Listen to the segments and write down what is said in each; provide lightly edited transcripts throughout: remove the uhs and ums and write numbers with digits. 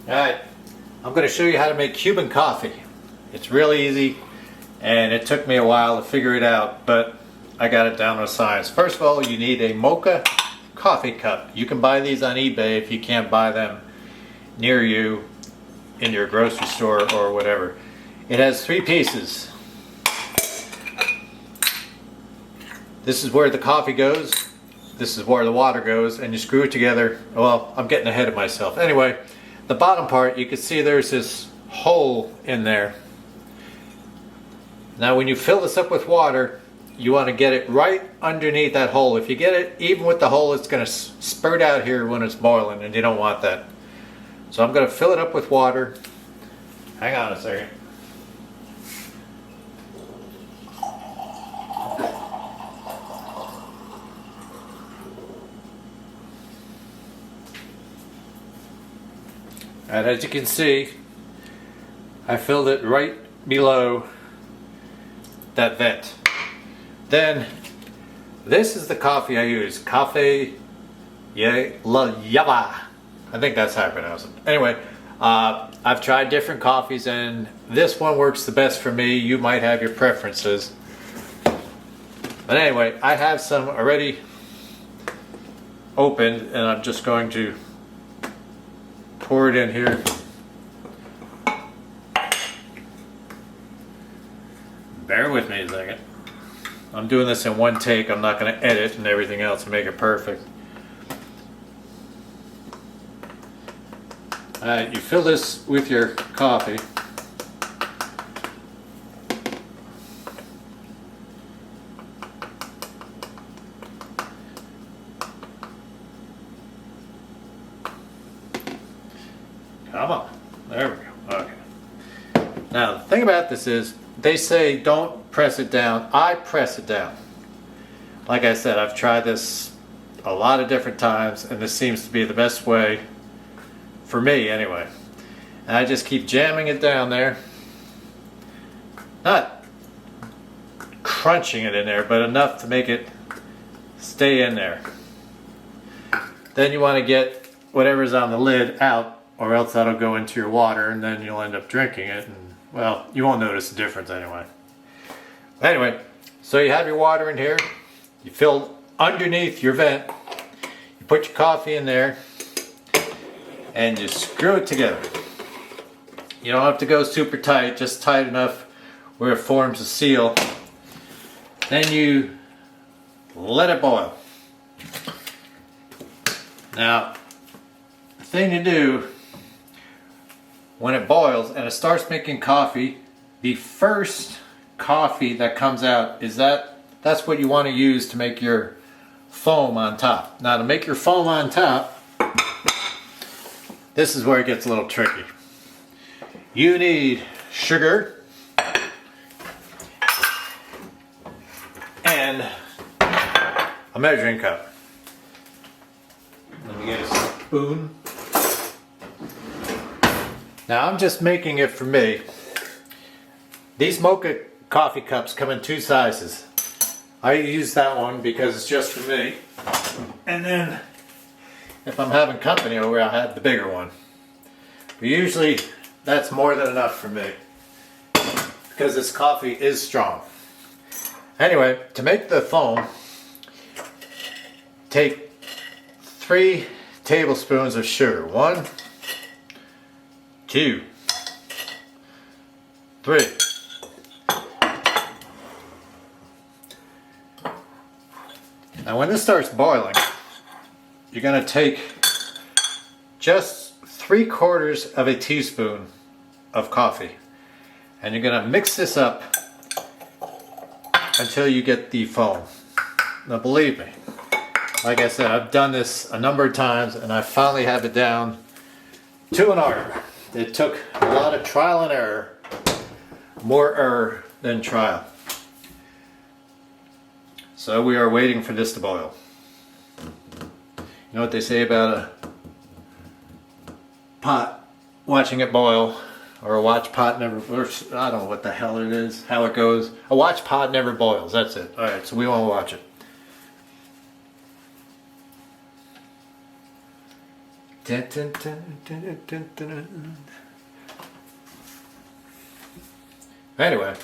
Alright, I'm going to show you how to make Cuban coffee. It's really easy and it took me a while to figure it out, but I got it down to science. First of all, you need a mocha coffee cup. You can buy these on eBay if you can't buy them near you in your grocery store or whatever. It has 3 pieces. This is where the coffee goes. This is where the water goes, and you screw it together. Well, I'm getting ahead of myself. Anyway, the bottom part, you can see there's this hole in there. Now when you fill this up with water, you want to get it right underneath that hole. If you get it even with the hole, it's going to spurt out here when it's boiling, and you don't want that. So I'm going to fill it up with water. Hang on a second. And as you can see, I filled it right below that vent. Then, this is the coffee I use. Cafe La Yava. I think that's how I pronounce it. Anyway, I've tried different coffees and this one works the best for me. You might have your preferences. But anyway, I have some already opened and I'm just going to pour it in here. Bear with me a second. I'm doing this in one take. I'm not going to edit and everything else and make it perfect. Alright, you fill this with your coffee. Come on. There we go. Okay. Now, the thing about this is, they say don't press it down. I press it down. Like I said, I've tried this a lot of different times, and this seems to be the best way for me, anyway. And I just keep jamming it down there. Not crunching it in there, but enough to make it stay in there. Then you want to get whatever's on the lid out, or else that'll go into your water and then you'll end up drinking it, and well, you won't notice the difference anyway. Anyway, so you have your water in here, you fill underneath your vent, you put your coffee in there, and you screw it together. You don't have to go super tight, just tight enough where it forms a seal. Then you let it boil. Now, the thing to do when it boils and it starts making coffee, the first coffee that comes out is that's what you want to use to make your foam on top. Now to make your foam on top, this is where it gets a little tricky. You need sugar and a measuring cup. Let me get a spoon. Now I'm just making it for me. These mocha coffee cups come in 2 sizes. I use that one because it's just for me. And then if I'm having company over, I'll have the bigger one. But usually that's more than enough for me because this coffee is strong. Anyway, to make the foam, take 3 tablespoons of sugar. 1, 2, 3. Now when this starts boiling, you're going to take just 3/4 of a teaspoon of coffee and you're going to mix this up until you get the foam. Now believe me, like I said, I've done this a number of times and I finally have it down to an art. It took a lot of trial and error, more error than trial. So we are waiting for this to boil. You know what they say about a pot watching it boil, or a watch pot never, I don't know what the hell it is, how it goes. A watch pot never boils, that's it. Alright, so we want to watch it. Dun, dun, dun, dun, dun, dun, dun. Anyway.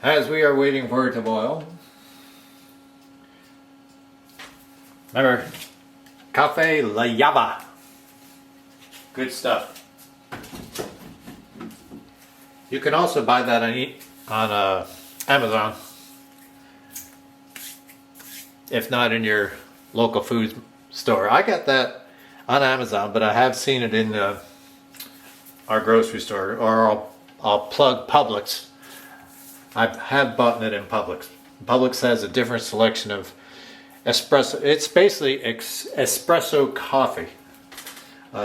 As we are waiting for it to boil, remember, Cafe La Yaba. Good stuff. You can also buy that on Amazon, if not in your local food store. I got that on Amazon, but I have seen it in our grocery store, or I'll plug Publix. I have bought it in Publix. Publix has a different selection of espresso. It's basically espresso coffee.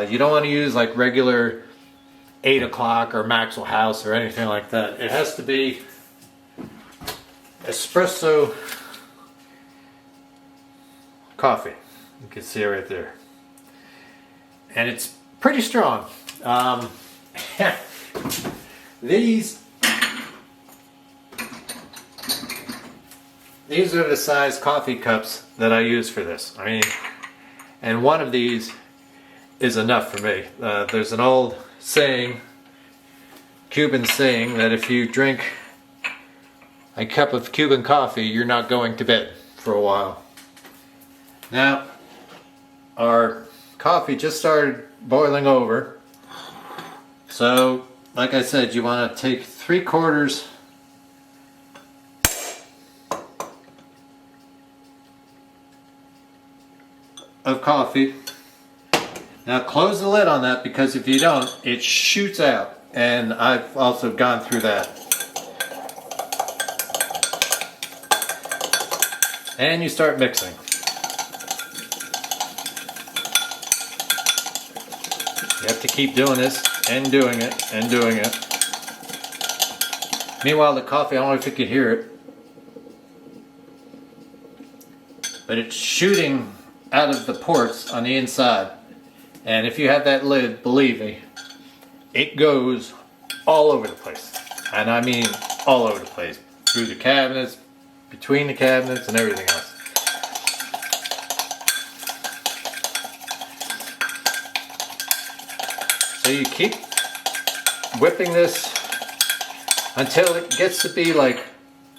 You don't want to use like regular 8 o'clock or Maxwell House or anything like that. It has to be espresso coffee. You can see it right there. And it's pretty strong. These are the size coffee cups that I use for this. I mean, and one of these is enough for me. There's an old saying, Cuban saying, that if you drink a cup of Cuban coffee, you're not going to bed for a while. Now, our coffee just started boiling over. So, like I said, you want to take 3/4 of coffee. Now close the lid on that, because if you don't, it shoots out, and I've also gone through that. And you start mixing. You have to keep doing this and doing it and doing it. Meanwhile, the coffee, I don't know if you can hear it, but it's shooting out of the ports on the inside. And if you have that lid, believe me, it goes all over the place. And I mean all over the place. Through the cabinets, between the cabinets, and everything else. So you keep whipping this until it gets to be like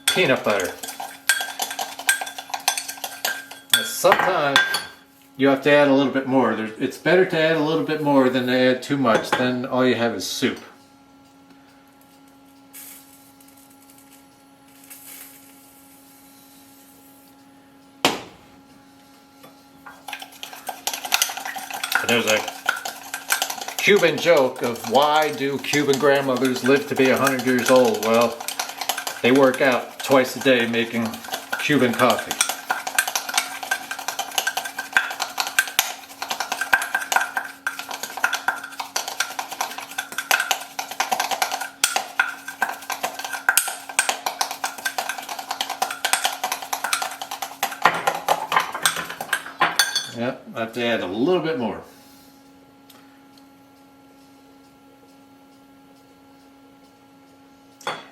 peanut butter. And sometimes you have to add a little bit more. It's better to add a little bit more than to add too much. Then all you have is soup. And there's a Cuban joke of why do Cuban grandmothers live to be 100 years old? Well, they work out twice a day making Cuban coffee. Yep, I have to add a little bit more.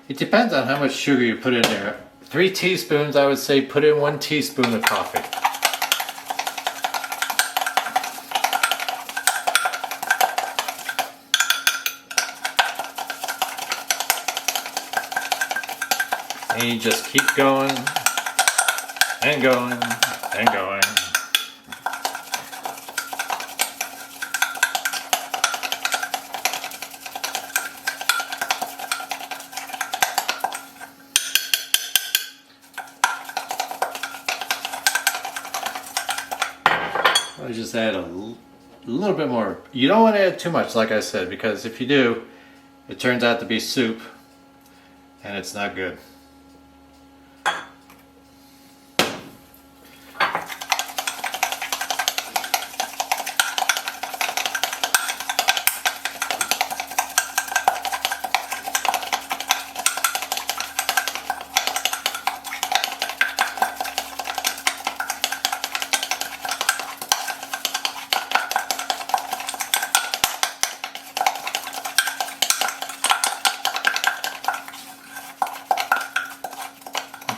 It depends on how much sugar you put in there. 3 teaspoons, I would say put in 1 teaspoon of coffee. And you just keep going and going and going. I just add a little bit more. You don't want to add too much, like I said, because if you do, it turns out to be soup, and it's not good.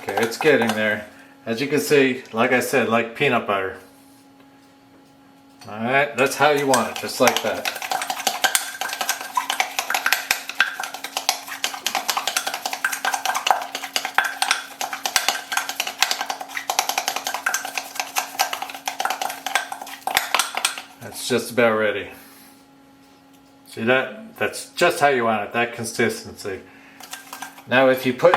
Okay, it's getting there. As you can see, like I said, like peanut butter. Alright, that's how you want it, just like that. That's just about ready. See that? That's just how you want it, that consistency. Now if you put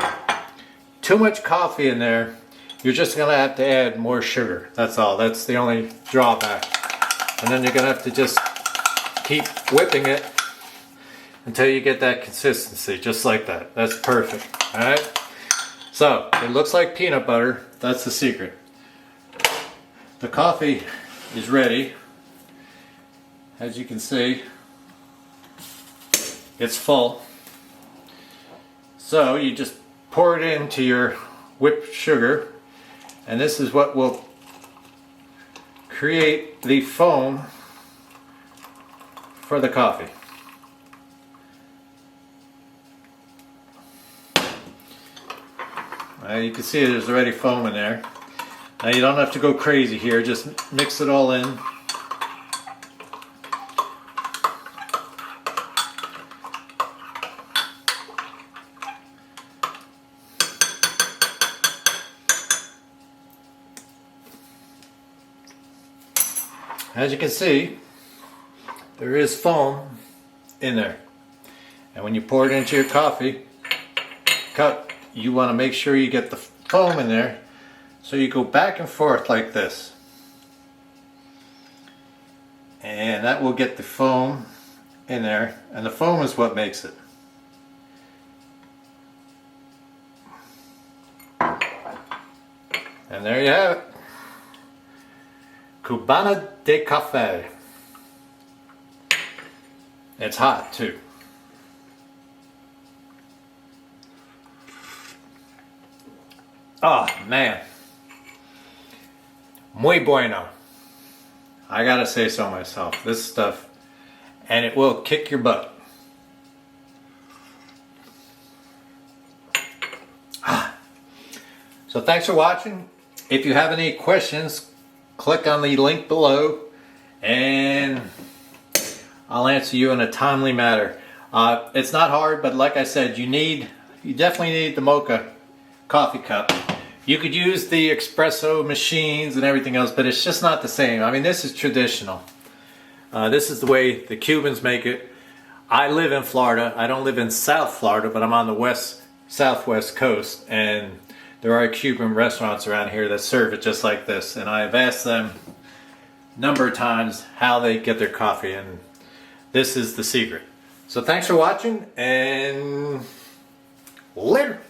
too much coffee in there, you're just going to have to add more sugar. That's all. That's the only drawback. And then you're going to have to just keep whipping it until you get that consistency, just like that. That's perfect. Alright? So, it looks like peanut butter. That's the secret. The coffee is ready. As you can see, it's full. So, you just pour it into your whipped sugar. And this is what will create the foam for the coffee. You can see there's already foam in there. Now you don't have to go crazy here, just mix it all in. As you can see, there is foam in there. And when you pour it into your coffee cup, you want to make sure you get the foam in there. So you go back and forth like this. And that will get the foam in there. And the foam is what makes it. And there you have it. Cubana de Café. It's hot too. Oh man. Muy bueno. I gotta say so myself. This stuff, and it will kick your butt. So thanks for watching. If you have any questions, click on the link below and I'll answer you in a timely manner. It's not hard, but like I said, you definitely need the mocha coffee cup. You could use the espresso machines and everything else, but it's just not the same. I mean, this is traditional. This is the way the Cubans make it. I live in Florida. I don't live in South Florida, but I'm on the southwest coast, and there are Cuban restaurants around here that serve it just like this. And I've asked them a number of times how they get their coffee, and this is the secret. So thanks for watching, and later.